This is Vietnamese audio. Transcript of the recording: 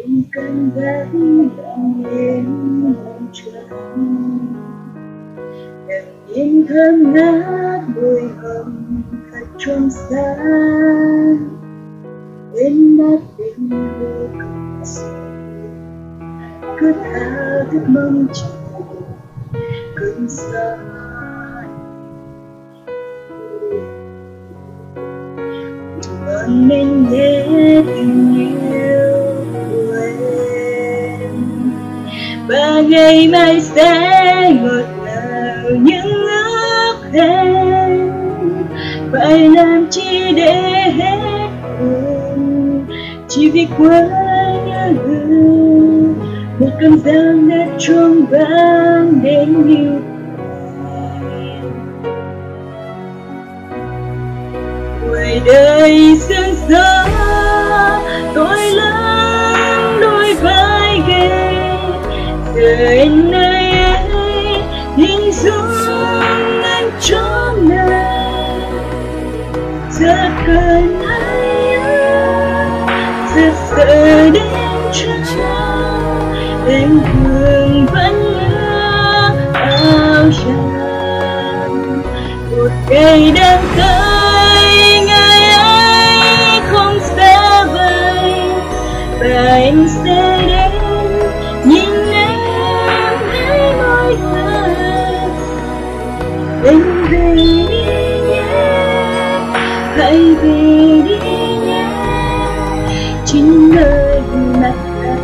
bên cạnh gác lặng yên mong trăng, đèn yên thơm ngát mùi hồng thật trong sáng, bên mắt tình vô cùng sâu, cứ tha thiết mong chờ cơn xa. Còn mình nhé tình yêu của em, và ngày mai sẽ ngọt ngào những ước hẹn. Phải làm chi để hết buồn, chỉ vì quá nhớ thương, một cảm giác đã choáng váng đến như ngoài đời sương gió tôi lắng đôi vai ghé, giờ nơi ấy hình dung anh trốn nơi rất cần ai rất sợ đến trao anh thường vẫn nhớ áo trắng một ngày đang tới ngày ấy không xa vời và anh sẽ đến nhìn em thấy mỏi thật anh về đi nhé hãy về đi nhé chính nơi mặt ta